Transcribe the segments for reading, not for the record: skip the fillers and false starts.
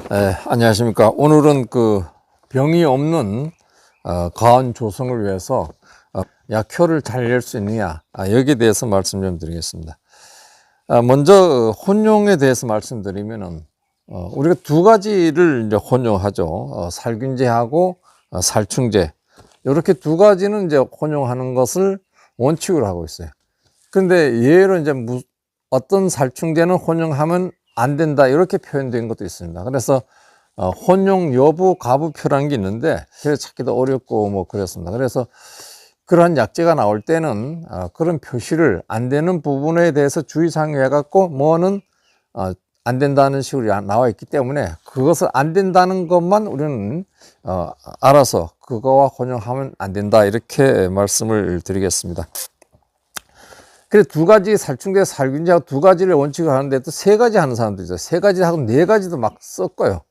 안녕하십니까. 오늘은 병이 없는 가은 조성을 위해서 약효를 잘 낼 수 있느냐, 여기에 대해서 말씀 좀 드리겠습니다. 먼저 혼용에 대해서 말씀드리면은 우리가 두 가지를 이제 혼용하죠. 살균제하고 살충제, 이렇게 두 가지는 이제 혼용하는 것을 원칙으로 하고 있어요. 그런데 예로 이제 어떤 살충제는 혼용하면 안 된다, 이렇게 표현된 것도 있습니다. 그래서 혼용 여부 가부표라는 게 있는데 그래서 찾기도 어렵고 뭐 그렇습니다. 그래서 그러한 약제가 나올 때는 그런 표시를 안 되는 부분에 대해서 주의사항 해갖고 뭐는 안 된다는 식으로 나와 있기 때문에 그것을 안 된다는 것만 우리는 알아서 그거와 혼용하면 안 된다, 이렇게 말씀을 드리겠습니다. 그래서 두 가지 살충제, 살균제하고 두 가지를 원칙을 하는데 또 세 가지 하는 사람도 있어요. 세 가지 하고 네 가지도 막 섞어요.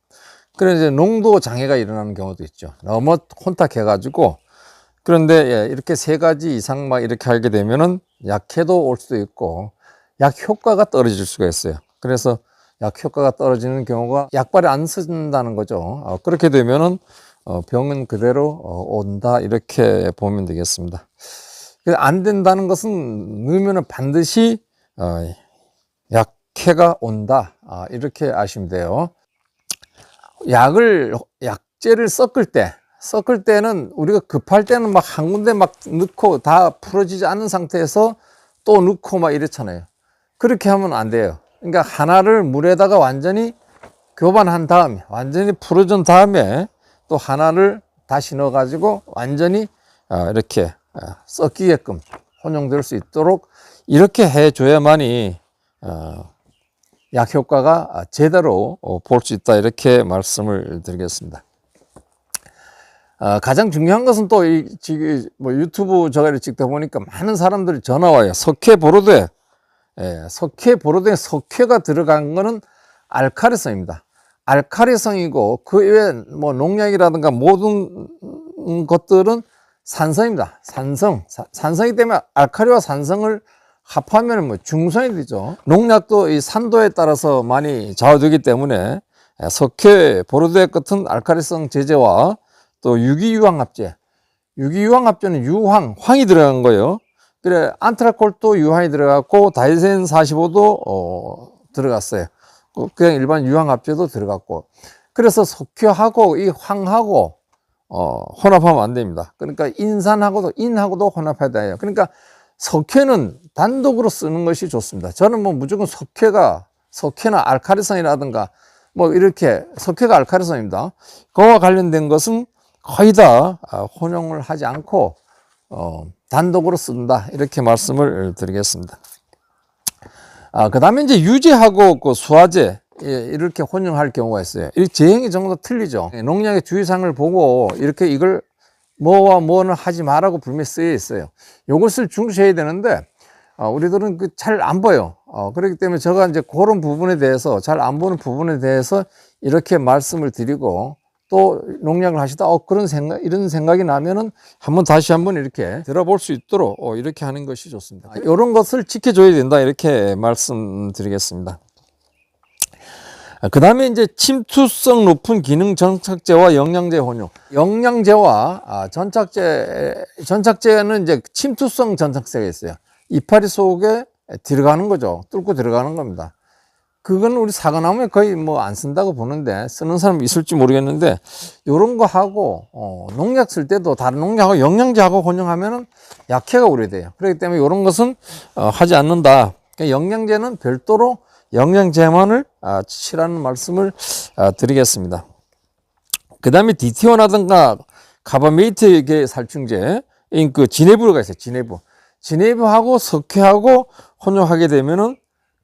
그래서 이제 농도 장애가 일어나는 경우도 있죠. 너무 혼탁해가지고. 그런데 이렇게 세 가지 이상 막 이렇게 하게 되면은 약해도 올 수도 있고 약 효과가 떨어질 수가 있어요. 그래서 약 효과가 떨어지는 경우가 약발이 안 쓴다는 거죠. 그렇게 되면은 병은 그대로 온다, 이렇게 보면 되겠습니다. 안 된다는 것은 넣으면 반드시 약해가 온다, 이렇게 아시면 돼요. 약제를 섞을 때는 우리가 급할 때는 막 한 군데 막 넣고 다 풀어지지 않은 상태에서 또 넣고 막 이렇잖아요. 그렇게 하면 안 돼요. 그러니까 하나를 물에다가 완전히 교반한 다음에, 완전히 풀어준 다음에 또 하나를 다시 넣어가지고 완전히 이렇게 섞이게끔 혼용될 수 있도록 이렇게 해줘야만이 약 효과가 제대로 볼 수 있다, 이렇게 말씀을 드리겠습니다. 가장 중요한 것은 또 지금 뭐 유튜브 저거를 찍다 보니까 많은 사람들이 전화 와요. 석회보로도에, 석회보로도에 석회가 들어간 거는 알칼리성입니다. 알칼리성이고 그 외에 뭐 농약이라든가 모든 것들은 산성입니다. 산성이기 때문에 알칼리와 산성을 합하면 뭐 중성이 되죠. 농약도 이 산도에 따라서 많이 좌우되기 때문에 석회보로도의 같은 알칼리성 제제와 또 유기유황합제, 유기유황합제는 황이 들어간 거예요. 그래, 안트라콜도 유황이 들어갔고 다이센 45도 들어갔어요. 그냥 일반 유황합제도 들어갔고. 그래서 석회하고 이 황하고 혼합하면 안 됩니다. 그러니까 인하고도 혼합해야 돼요. 그러니까 석회는 단독으로 쓰는 것이 좋습니다. 저는 뭐 무조건 석회나 알칼리성이라든가 뭐 이렇게, 석회가 알칼리성입니다. 그와 관련된 것은 거의 다 혼용을 하지 않고 단독으로 쓴다, 이렇게 말씀을 드리겠습니다. 그 다음에 이제 유제하고 수화제, 이렇게 혼용할 경우가 있어요. 이 제형이 전부 다 틀리죠. 농약의 주의사항을 보고 이렇게 이걸 뭐와 뭐는 하지 말라고 분명히 쓰여 있어요. 이것을 중시해야 되는데 우리들은 잘 안 보여. 그렇기 때문에 제가 이제 그런 부분에 대해서, 잘 안 보는 부분에 대해서 이렇게 말씀을 드리고, 또 농약을 하시다 이런 생각이 나면은 다시 한번 이렇게 들어볼 수 있도록 이렇게 하는 것이 좋습니다. 이런 것을 지켜줘야 된다, 이렇게 말씀드리겠습니다. 그 다음에 이제 침투성 높은 기능 전착제와 영양제 혼용. 영양제와 전착제는 이제 침투성 전착제가 있어요. 이파리 속에 들어가는 거죠. 뚫고 들어가는 겁니다. 그건 우리 사과나무에 거의 뭐 안 쓴다고 보는데, 쓰는 사람이 있을지 모르겠는데, 요런 거 하고 농약 쓸 때도 다른 농약하고 영양제하고 혼용하면은 약해가 우려돼요. 그렇기 때문에 요런 것은 하지 않는다. 그러니까 영양제는 별도로 영양제만을 칠하는 말씀을 드리겠습니다. 그 다음에 DTO라든가 카바메이트계 살충제, 그 지네브가 있어요. 지네브하고 석회하고 혼용하게 되면은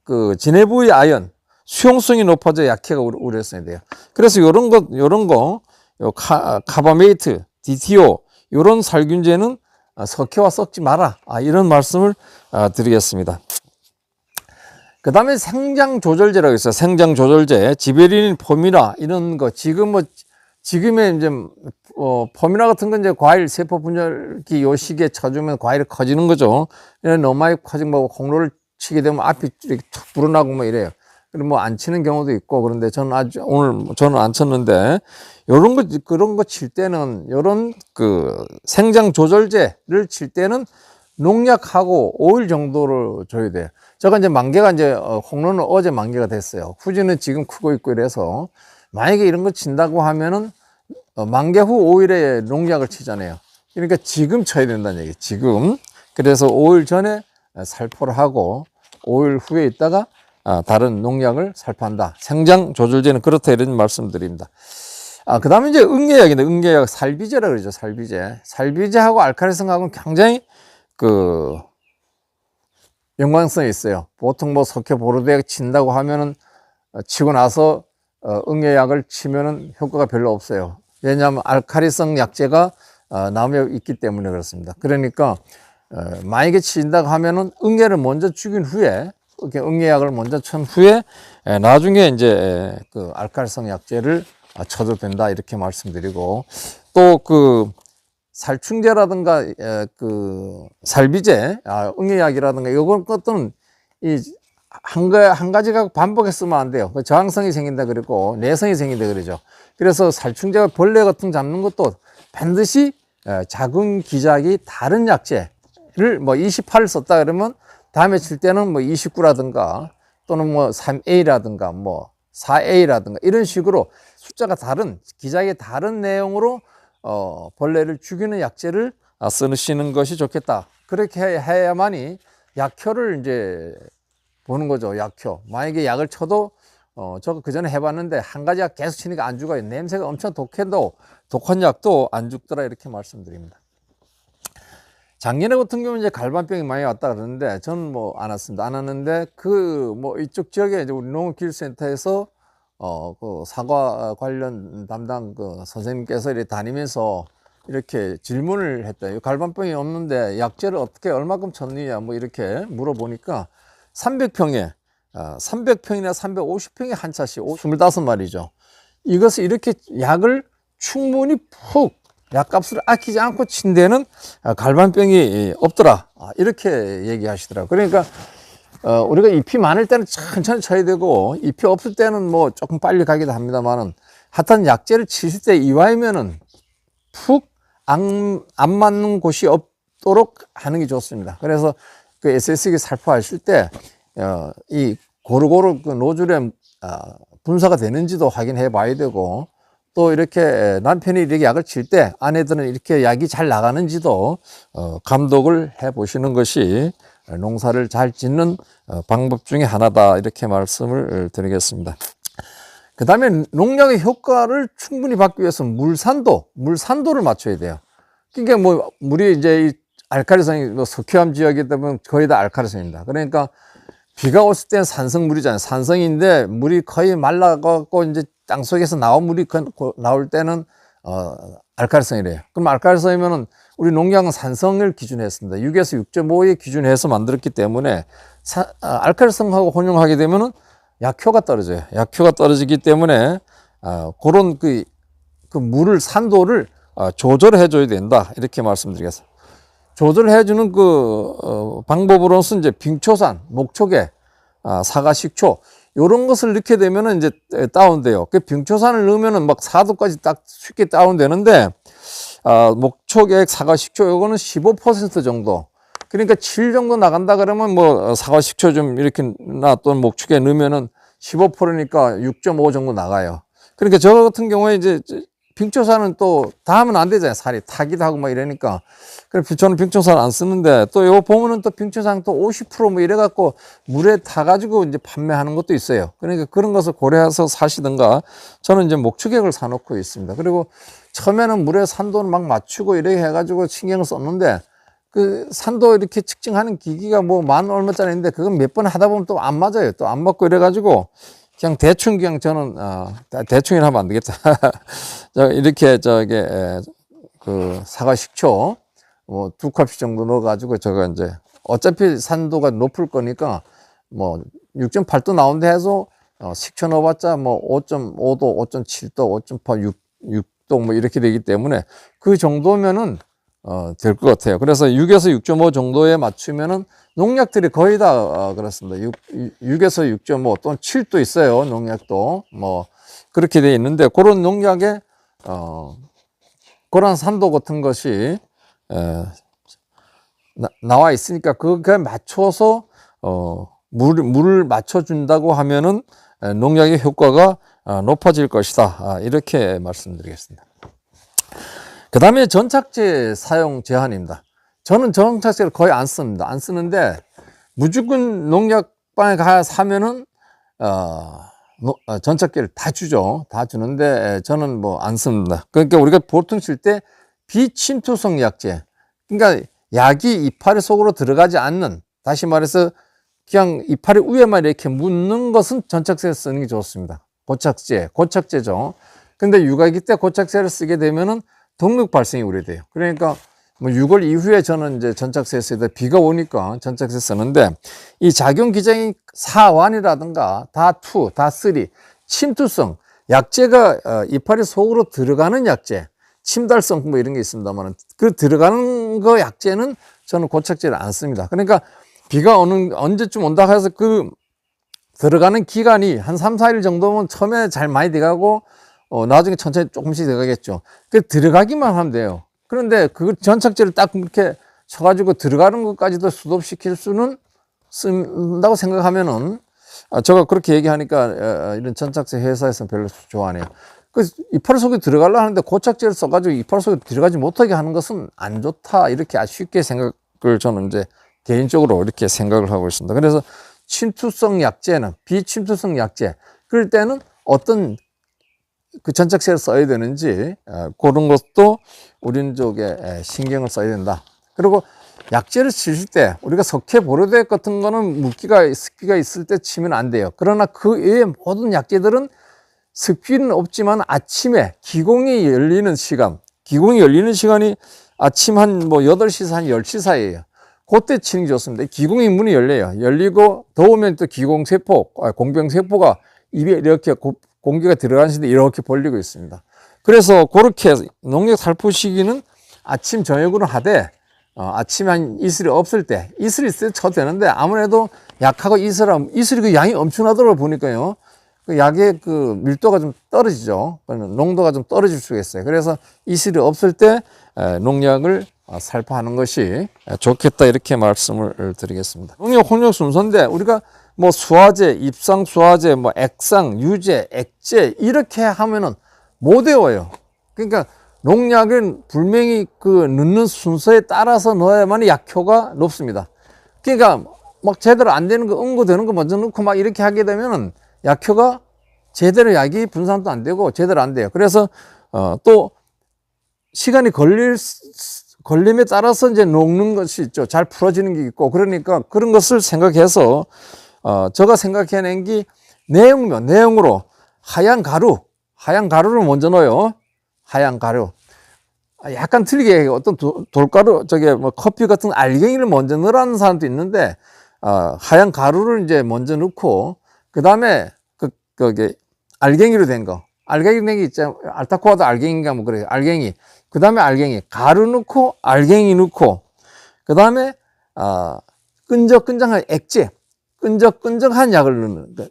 그 지네브의 아연, 수용성이 높아져 약해가 우려했어야 돼요. 그래서 요런 거, 카바메이트, DTO, 요런 살균제는 석회와 섞지 마라, 이런 말씀을 드리겠습니다. 그 다음에 생장조절제라고 있어요. 생장조절제, 지베린, 포미라, 이런 거. 지금의 이제, 포미라 같은 건 이제 과일 세포 분열기 요 시기에 쳐주면 과일이 커지는 거죠. 너무 많이 커지면 뭐 홍로를 치게 되면 앞이 이렇게 툭 불어나고 뭐 이래요. 그리고 뭐 안 치는 경우도 있고, 그런데 저는 오늘 저는 안 쳤는데, 그런 거 칠 때는, 요런 그 생장 조절제를 칠 때는 농약하고 5일 정도를 줘야 돼요. 제가 이제 만개가 홈런은 어제 만개가 됐어요. 후지는 지금 크고 있고 이래서, 만약에 이런 거 친다고 하면은, 만개 후 5일에 농약을 치잖아요. 그러니까 지금 쳐야 된다는 얘기, 지금. 그래서 5일 전에 살포를 하고, 5일 후에 있다가 다른 농약을 살포한다. 생장 조절제는 그렇다, 이런 말씀드립니다. 그 다음에 이제 응애약인데, 응애약 살비제라 그러죠, 살비제. 살비제하고 알칼리성하고는 굉장히 연관성이 있어요. 보통 뭐 석회 보로대약 친다고 하면은, 치고 나서 응애약을 치면은 효과가 별로 없어요. 왜냐하면 알칼리성 약제가 나무에 있기 때문에 그렇습니다. 그러니까 만약에 친다고 하면은 응애를 먼저 죽인 후에, 이렇게 응애약을 먼저 친 후에 나중에 이제 그 알칼리성 약제를 쳐도 된다, 이렇게 말씀드리고, 또 살충제라든가 그 살비제, 응애약이라든가 이런 것들은 한 가지가 반복해서 쓰면 안 돼요. 저항성이 생긴다 그러고 내성이 생긴다 그러죠. 그래서 살충제가 벌레 같은 거 잡는 것도 반드시 작은 기작이 다른 약제를 뭐 28을 썼다 그러면 다음에 칠 때는 뭐 29라든가 또는 뭐 3A라든가 뭐 4A라든가 이런 식으로 숫자가 다른, 기작이 다른 내용으로 벌레를 죽이는 약제를 쓰시는 것이 좋겠다. 그렇게 해야만이 약효를 이제 보는 거죠. 약효. 만약에 약을 쳐도 저거 그 전에 해봤는데 한 가지 약 계속 치니까 안 죽어요. 냄새가 엄청 독해도 독한 약도 안 죽더라, 이렇게 말씀드립니다. 작년에 같은 경우는 이제 갈반병이 많이 왔다 그러는데 저는 뭐 안 왔습니다. 안 왔는데 뭐 이쪽 지역에 이제 우리 농업기술센터에서 그 사과 관련 담당 그 선생님께서 이렇게 다니면서 이렇게 질문을 했대요. 갈반병이 없는데 약제를 어떻게 얼마큼 쳤느냐 뭐 이렇게 물어보니까 300평에 300평이나 350평에 한 차씩 25마리죠. 이것을 이렇게 약을 충분히 푹 약값을 아끼지 않고 친 데는 갈반병이 없더라, 이렇게 얘기하시더라고요. 그러니까 우리가 잎이 많을 때는 천천히 쳐야 되고, 잎이 없을 때는 뭐 조금 빨리 가기도 합니다만은, 하여튼 약제를 치실 때 이와이면은 푹 안 맞는 곳이 없도록 하는 게 좋습니다. 그래서 그 SS기 살포하실 때 이 고루고루 그 노즐에 분사가 되는지도 확인해 봐야 되고, 또 이렇게 남편이 이렇게 약을 칠 때 아내들은 이렇게 약이 잘 나가는지도 감독을 해 보시는 것이 농사를 잘 짓는 방법 중에 하나다, 이렇게 말씀을 드리겠습니다. 그 다음에 농약의 효과를 충분히 받기 위해서 물산도를 맞춰야 돼요. 그러니까 뭐 물이 이제 알칼리성이 뭐 석회암 지역이기 때문에 거의 다 알칼리성입니다. 그러니까 비가 왔을 때는 산성물이잖아요. 산성인데 물이 거의 말라갖고 이제 땅 속에서 나온 물이 나올 때는 알칼리성이래요. 그럼 알칼리성이면은 우리 농약은 산성을 기준했습니다. 6에서 6.5에 기준해서 만들었기 때문에 알칼리성하고 혼용하게 되면은 약효가 떨어져요. 약효가 떨어지기 때문에 그런 그 물을 산도를 조절해 줘야 된다, 이렇게 말씀드리겠습니다. 조절해주는 방법으로서 이제 빙초산, 목초계, 사과 식초, 요런 것을 넣게 되면은 이제 다운돼요. 그 빙초산을 넣으면은 막 4도까지 딱 쉽게 다운되는데, 목초계, 사과 식초, 요거는 15% 정도. 그러니까 7 정도 나간다 그러면 뭐 사과 식초 좀 이렇게 또는 목초계 넣으면은 15%니까 6.5 정도 나가요. 그러니까 저 같은 경우에 이제 빙초산은 또 다 하면 안 되잖아요. 살이 타기도 하고 막 이러니까. 그래서 저는 빙초산 안 쓰는데, 또 이거 보면은 또 빙초산 또 50% 이래갖고 물에 타가지고 이제 판매하는 것도 있어요. 그러니까 그런 것을 고려해서 사시든가, 저는 이제 목축액을 사놓고 있습니다. 그리고 처음에는 물에 산도를 막 맞추고 이렇게 해가지고 신경을 썼는데, 그 산도 이렇게 측정하는 기기가 뭐 만 얼마짜리인데 그건 몇 번 하다 보면 또 안 맞아요. 또 안 맞고 이래가지고 그냥 대충 저는 대충이라 하면 안 되겠다. 이렇게 그 사과 식초 뭐 2컵씩 정도 넣어가지고 저거 이제 어차피 산도가 높을 거니까 뭐 6.8도 나온다 해서 식초 넣어봤자 뭐 5.5도, 5.7도, 5.8, 6도 뭐 이렇게 되기 때문에 그 정도면은 될 것 같아요. 그래서 6에서 6.5 정도에 맞추면은 농약들이 거의 다 그렇습니다. 6에서 6.5 또는 7도 있어요. 농약도 뭐 그렇게 돼 있는데 그런 농약에 그런 산도 같은 것이 나와 있으니까 그게 맞춰서 물을 맞춰준다고 하면은 농약의 효과가 높아질 것이다. 이렇게 말씀드리겠습니다. 그 다음에 전착제 사용 제한입니다. 저는 전착제를 거의 안 씁니다. 안 쓰는데 무조건 농약방에 가 사면은 전착제를 다 주죠. 다 주는데 저는 뭐 안 씁니다. 그러니까 우리가 보통 쓸 때 비침투성 약제, 그러니까 약이 이파리 속으로 들어가지 않는, 다시 말해서 그냥 이파리 위에만 이렇게 묻는 것은 전착제를 쓰는 게 좋습니다. 고착제죠. 근데 육아기 때 고착제를 쓰게 되면은 동력 발생이 우려돼요. 그러니까 뭐 6월 이후에 저는 이제 전착제 쓸 때 비가 오니까 전착제 쓰는데 이 작용 기전이 다1이라든가 다2, 다3, 침투성 약제가 이파리 속으로 들어가는 약제, 침달성 뭐 이런 게 있습니다만 그 들어가는 거 약제는 저는 고착제를 안 씁니다. 그러니까 비가 언제쯤 온다 해서 그 들어가는 기간이 한 3, 4일 정도면 처음에 잘 많이 돼가고 나중에 천천히 조금씩 들어가겠죠. 그 들어가기만 하면 돼요. 그런데 그 전착제를 딱 그렇게 쳐가지고 들어가는 것까지도 수도시킬 수는 쓴다고 생각하면은 제가 그렇게 얘기하니까 이런 전착제 회사에서는 별로 좋아하네요. 그 이파리 속에 들어가려 하는데 고착제를 써가지고 이파리 속에 들어가지 못하게 하는 것은 안 좋다. 이렇게 쉽게 생각을 저는 이제 개인적으로 이렇게 생각을 하고 있습니다. 그래서 침투성 약제는 비침투성 약제 그럴 때는 어떤 그 전착제를 써야 되는지 그런 것도 우리는 쪽에 신경을 써야 된다. 그리고 약제를 치실 때 우리가 석회 보로대 같은 거는 습기가 있을 때 치면 안 돼요. 그러나 그 외의 모든 약제들은 습기는 없지만 아침에 기공이 열리는 시간이 아침 한 뭐 8시에서 한 10시 사이에요. 그때 치는 게 좋습니다. 기공이 문이 열려요. 열리고 더우면 또 공병세포가 입에 이렇게 공기가 들어가는데 이렇게 벌리고 있습니다. 그래서 그렇게 농약 살포 시기는 아침 저녁으로 하되 아침에 한 이슬이 없을 때 이슬이 있을 때 쳐도 되는데 아무래도 약하고 이슬이 그 양이 엄청나더라고 보니까요. 그 약의 그 밀도가 좀 떨어지죠. 농도가 좀 떨어질 수가 있어요. 그래서 이슬이 없을 때 농약을 살포하는 것이 좋겠다 이렇게 말씀을 드리겠습니다. 농약 혼용 순서인데 우리가 뭐 수화제, 입상 수화제, 뭐 액상, 유제, 액제 이렇게 하면은 못 외워요. 그러니까 농약은 분명히 그 넣는 순서에 따라서 넣어야만 약효가 높습니다. 그러니까 막 제대로 안 되는 거, 응고되는 거 먼저 넣고 막 이렇게 하게 되면은 약효가 제대로 약이 분산도 안 되고 제대로 안 돼요. 그래서 또 시간이 걸림에 따라서 이제 녹는 것이 있죠. 잘 풀어지는 게 있고 그러니까 그런 것을 생각해서 제가 생각해낸 게 내용으로 하얀 가루를 먼저 넣어요. 하얀 가루. 약간 틀리게 어떤 돌가루, 뭐 커피 같은 알갱이를 먼저 넣으라는 사람도 있는데, 하얀 가루를 이제 먼저 넣고, 그 다음에 그게 알갱이로 된 거. 알갱이 된 게 있잖아요. 알타코아도 알갱이인가 뭐 그래요. 알갱이. 그 다음에 알갱이. 가루 넣고, 알갱이 넣고, 그 다음에, 끈적끈적한 액체. 끈적끈적한 약을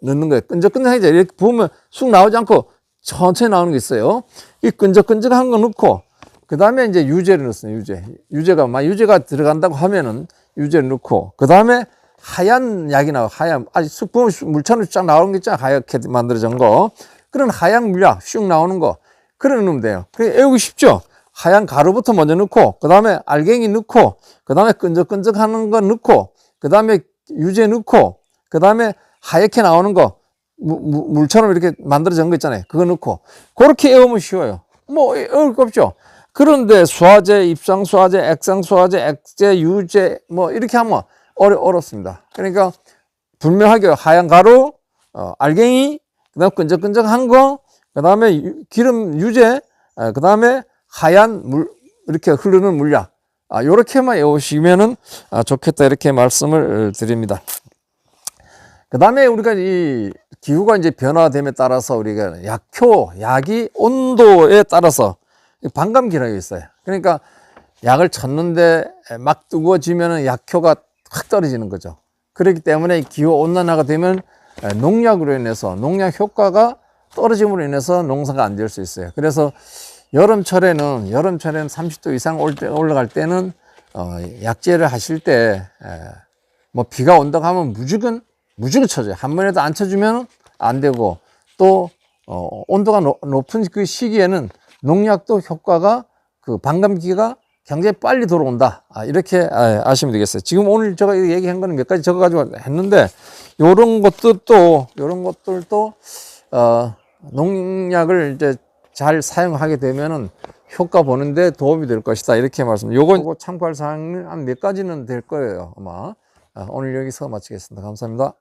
넣는 거예요. 끈적끈적한 약 이렇게 부으면 쑥 나오지 않고 천천히 나오는 게 있어요. 이 끈적끈적한 거 넣고, 그 다음에 이제 유제를 넣습니다. 유제가 들어간다고 하면은 유제를 넣고, 그 다음에 하얀 약이 나와요. 쑥 부으면 물처럼 쫙 나오는 게 있잖아요. 하얗게 만들어진 거. 그런 하얀 물약 쑥 나오는 거. 그래 넣으면 돼요. 그래 외우기 쉽죠? 하얀 가루부터 먼저 넣고, 그 다음에 알갱이 넣고, 그 다음에 끈적끈적하는 거 넣고, 그 다음에 유제 넣고, 그 다음에 하얗게 나오는 거, 물처럼 이렇게 만들어진 거 있잖아요. 그거 넣고. 그렇게 외우면 쉬워요. 뭐, 어려울 거 없죠. 그런데 수화제, 입상수화제, 액상수화제, 액제, 유제, 뭐, 이렇게 하면 어렵습니다. 그러니까, 분명하게 하얀 가루, 알갱이, 그 다음에 끈적끈적한 거, 그 다음에 기름 유제, 그 다음에 하얀 이렇게 흐르는 물약. 요렇게만 외우시면은 좋겠다. 이렇게 말씀을 드립니다. 그 다음에 우리가 이 기후가 이제 변화됨에 따라서 우리가 약이 온도에 따라서 반감기라고 있어요. 그러니까 약을 쳤는데 막 뜨거워지면 약효가 확 떨어지는 거죠. 그렇기 때문에 기후 온난화가 되면 농약으로 인해서 농약 효과가 떨어짐으로 인해서 농사가 안 될 수 있어요. 그래서 여름철에는 30도 이상 올라갈 때는 약재를 하실 때 뭐 비가 온다고 하면 무조건 쳐줘요. 한 번에도 안 쳐주면 안 되고, 또 온도가 높은 그 시기에는 농약도 효과가 그 반감기가 굉장히 빨리 들어온다. 이렇게 아시면 되겠어요. 지금 오늘 제가 얘기한 거는 몇 가지 적어가지고 했는데, 요런 것들도 농약을 이제 잘 사용하게 되면은 효과 보는데 도움이 될 것이다. 이렇게 말씀. 요거 참고할 사항은 한 몇 가지는 될 거예요. 아마. 오늘 여기서 마치겠습니다. 감사합니다.